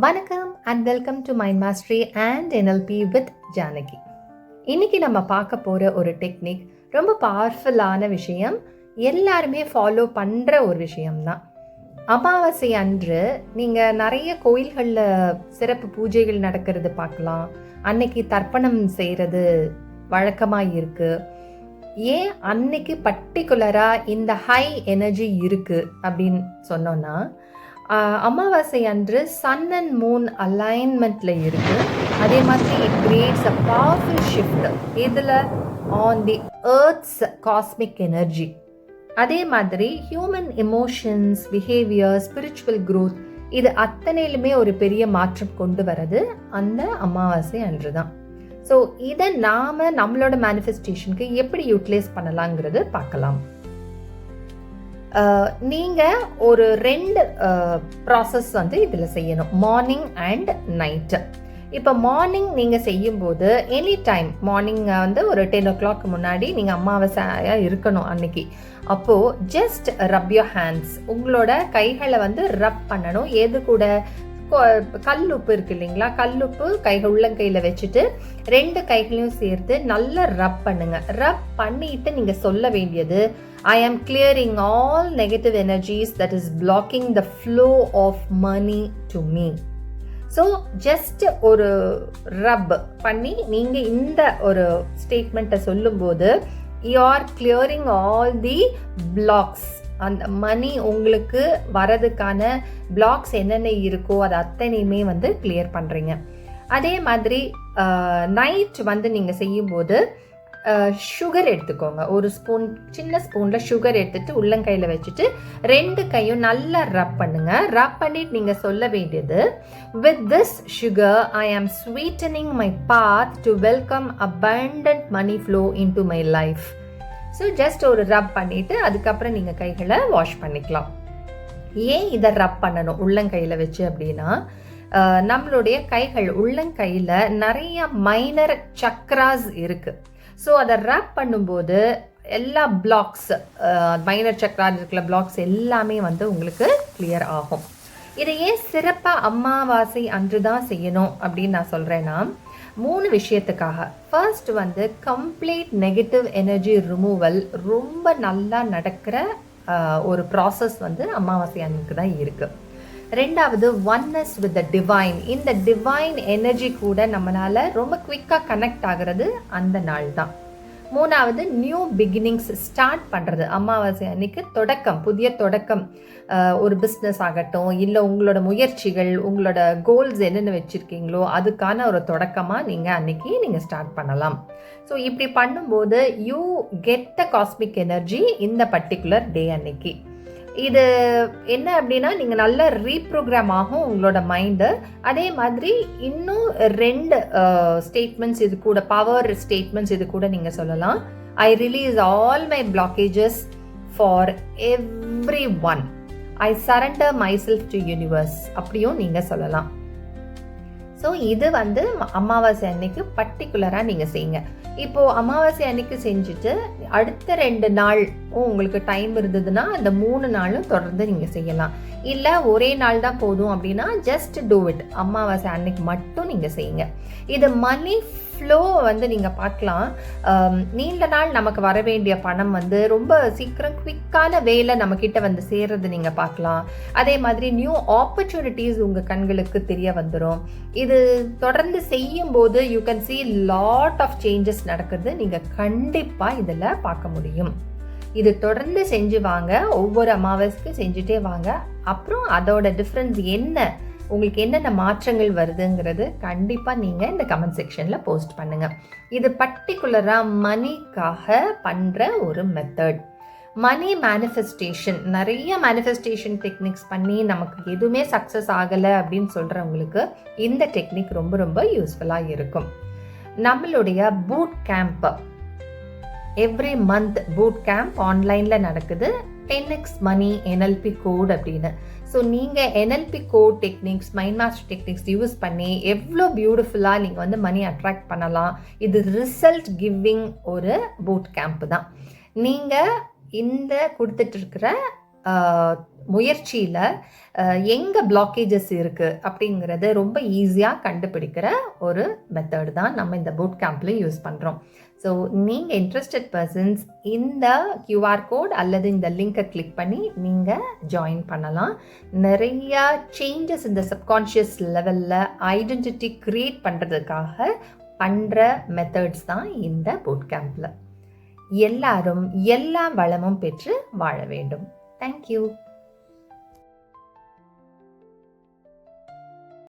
வணக்கம் and welcome to mind mastery and NLP with Janaki. இன்னைக்கு நம்ம பார்க்க போகிற ஒரு டெக்னிக் ரொம்ப பவர்ஃபுல்லான விஷயம், எல்லாருமே ஃபாலோ பண்ணுற ஒரு விஷயம்தான். அமாவாசை அன்று நீங்கள் நிறைய கோயில்களில் சிறப்பு பூஜைகள் நடக்கிறது பார்க்கலாம். அன்னைக்கு தர்ப்பணம் செய்கிறது வழக்கமாக இருக்குது. ஏன் அன்னைக்கு பர்டிகுலராக இந்த ஹை எனர்ஜி இருக்குது அப்படின்னு சொன்னோன்னா, அமாவாசை அன்று சன் அண்ட் மூன் அலைன்மெண்ட்டில் இருக்குது. அதே மாதிரி it creates a powerful shift இதில் on the earth's cosmic energy. அதே மாதிரி human emotions, behaviour, spiritual growth, இது அத்தனையிலுமே ஒரு பெரிய மாற்றம் கொண்டு வர்றது அந்த அமாவாசை அன்று தான். ஸோ இதை நாம் நம்மளோட மேனிஃபெஸ்டேஷனுக்கு எப்படி யூட்டிலைஸ் பண்ணலாங்கிறது பார்க்கலாம். நீங்கள் ஒரு 2 ப்ராசஸ் வந்து இதில் செய்யணும், மார்னிங் அண்ட் நைட்டு. இப்போ மார்னிங் நீங்கள் செய்யும்போது எனி டைம் மார்னிங் வந்து ஒரு 10 o'clock முன்னாடி நீங்கள் அமாவாசையாக இருக்கணும் அன்னைக்கு. அப்போது ஜஸ்ட் ரப் யோர் ஹேண்ட்ஸ், உங்களோட கைகளை வந்து ரப் பண்ணணும். எது கூட கல்லுப்பு இருக்கு இல்லைங்களா, கல்லுப்பு உள்ளங்கையில் வச்சுட்டு 2 கைகளையும் சேர்த்து நல்லா ரப் பண்ணுங்க. ரப் பண்ணிட்டு நீங்கள் சொல்ல வேண்டியது, I am clearing all negative energies that is blocking the flow of money to me. So just ஒரு ரப் பண்ணி நீங்கள் இந்த ஒரு ஸ்டேட்மெண்ட்டை சொல்லும்போது you are clearing all the blocks. அந்த மணி உங்களுக்கு வரதுக்கான பிளாக்ஸ் என்னென்ன இருக்கோ அது அத்தனையுமே வந்து கிளியர் பண்ணுறீங்க. அதே மாதிரி நைட் வந்து நீங்கள் செய்யும்போது சுகர் எடுத்துக்கோங்க. ஒரு ஸ்பூன், சின்ன ஸ்பூனில் சுகர் எடுத்துட்டு உள்ளங்கையில் வச்சுட்டு 2 கையும் நல்லா ரப் பண்ணுங்க. ரப் பண்ணிட்டு நீங்கள் சொல்ல வேண்டியது, with this sugar I am sweetening my path to welcome abundant money flow into my life. So just ஒரு ரப் பண்ணிவிட்டு அதுக்கப்புறம் நீங்கள் கைகளை வாஷ் பண்ணிக்கலாம். ஏன் இதை ரப் பண்ணணும் உள்ளங்கையில் வச்சு அப்படின்னா, நம்மளுடைய கைகள் உள்ளங்கையில் நிறைய மைனர் சக்ராஸ் இருக்குது. ஸோ அதை ரப் பண்ணும்போது எல்லா பிளாக்ஸ், மைனர் சக்ராஸ் இருக்கிற பிளாக்ஸ் எல்லாமே வந்து உங்களுக்கு கிளியர் ஆகும். இதை ஏன் சிறப்பாக அமாவாசை அன்று தான் செய்யணும் அப்படின்னு நான் சொல்கிறேன்னா, 3 விஷயத்துக்காக. ஃபர்ஸ்ட் வந்து கம்ப்ளீட் நெகட்டிவ் எனர்ஜி ரிமூவல் ரொம்ப நல்லா நடக்கிற ஒரு ப்ராசஸ் வந்து அமாவாசை அன்னைக்கு தான் இருக்குது. 2வது ஒன்னஸ் வித் த டிவைன். இந்த டிவைன் எனர்ஜி கூட நம்மளால் ரொம்ப குவிக்காக கனெக்ட் ஆகிறது அந்த நாள் தான். 3வது நியூ பிகினிங்ஸ் ஸ்டார்ட் பண்ணுறது அமாவாசை அன்னைக்கு, தொடக்கம், புதிய தொடக்கம். ஒரு பிஸ்னஸ் ஆகட்டும், இல்லை உங்களோட முயற்சிகள், உங்களோட கோல்ஸ் என்னென்ன வச்சுருக்கீங்களோ அதுக்கான ஒரு தொடக்கமாக நீங்கள் அன்னைக்கு நீங்கள் ஸ்டார்ட் பண்ணலாம். ஸோ இப்படி பண்ணும்போது you get the cosmic energy இந்த பர்டிகுலர் டே அன்னைக்கு. இது என்ன அப்படின்னா, நீங்கள் நல்லா ரீப்ரோக்ராம் ஆகும் உங்களோட மைண்டு. அதே மாதிரி இன்னும் 2 ஸ்டேட்மெண்ட்ஸ் இது கூட, பவர் ஸ்டேட்மெண்ட்ஸ் இது கூட நீங்கள் சொல்லலாம். I release all my blockages for everyone. I surrender myself to universe அப்படியும் நீங்கள் சொல்லலாம். ஸோ இது வந்து அமாவாசை அன்னைக்கு பர்டிகுலராக நீங்கள் செய்யுங்க. இப்போது அமாவாசை அன்னைக்கு செஞ்சுட்டு அடுத்த 2 நாள் உங்களுக்கு டைம் இருந்ததுன்னா அந்த 3 நாளும் தொடர்ந்து நீங்கள் செய்யலாம். இல்லை ஒரே நாள் தான் போதும் அப்படின்னா ஜஸ்ட் டூ இட். அமாவாசை அன்னைக்கு மட்டும் நீங்கள் செய்யுங்க. இது மணி ஃப்ளோ வந்து நீங்கள் பார்க்கலாம். நீண்ட நாள் நமக்கு வர வேண்டிய பணம் வந்து ரொம்ப சீக்கிரம் குவிக்கான வேலை நம்மக்கிட்ட வந்து சேர்றது நீங்கள் பார்க்கலாம். அதே மாதிரி நியூ ஆப்பர்ச்சுனிட்டிஸ் உங்கள் கண்களுக்கு தெரிய வந்துடும். இது தொடர்ந்து செய்யும்போது you can see lot of changes நடக்குது. நீங்கள் கண்டிப்பாக இதில் பார்க்க முடியும். இது தொடர்ந்து செஞ்சு வாங்க, ஒவ்வொரு அமாவாசைக்கும் செஞ்சுட்டே வாங்க. அப்புறம் அதோட டிஃப்ரென்ஸ் என்ன, உங்களுக்கு என்னென்ன மாற்றங்கள் வருதுங்கிறது கண்டிப்பாக நீங்கள் இந்த கமெண்ட் செக்ஷனில் போஸ்ட் பண்ணுங்கள். இது பர்டிகுலராக மணிக்காக பண்ணுற ஒரு மெத்தட். மணி மேனிஃபெஸ்டேஷன், நிறைய மேனிஃபெஸ்டேஷன் டெக்னிக்ஸ் பண்ணி நமக்கு எதுவுமே சக்ஸஸ் ஆகலை அப்படின்னு சொல்கிறவங்களுக்கு இந்த டெக்னிக் ரொம்ப ரொம்ப யூஸ்ஃபுல்லாக இருக்கும். நம்மளுடைய boot camp, every month boot camp ஆன்லைனில் நடக்குது. 10x மணி NLP கோட் அப்படின்னு. ஸோ நீங்கள் NLP code techniques, mind master techniques use பண்ணி எவ்வளோ பியூட்டிஃபுல்லாக நீங்கள் வந்து மணி அட்ராக்ட் பண்ணலாம். இது ரிசல்ட் கிவிங் ஒரு பூட் கேம்ப் தான். நீங்கள் இந்த கொடுத்துட்ருக்கிற முயற்சியில் எங்கே பிளாக்கேஜஸ் இருக்குது அப்படிங்கிறத ரொம்ப ஈஸியாக கண்டுபிடிக்கிற ஒரு மெத்தட் தான் நம்ம இந்த பூட் கேம்பில் யூஸ் பண்ணுறோம். ஸோ நீங்கள் இன்ட்ரெஸ்டட் பர்சன்ஸ் இந்த கியூஆர் கோட் அல்லது இந்த லிங்கை கிளிக் பண்ணி நீங்கள் ஜாயின் பண்ணலாம். நிறையா சேஞ்சஸ் இந்த சப்கான்ஷியஸ் லெவலில் ஐடென்டிட்டி க்ரியேட் பண்ணுறதுக்காக பண்ணுற மெத்தட்ஸ் தான் இந்த பூட் கேம்பில். எல்லாரும் எல்லா வளமும் பெற்று வாழ வேண்டும். தேங்க்யூ.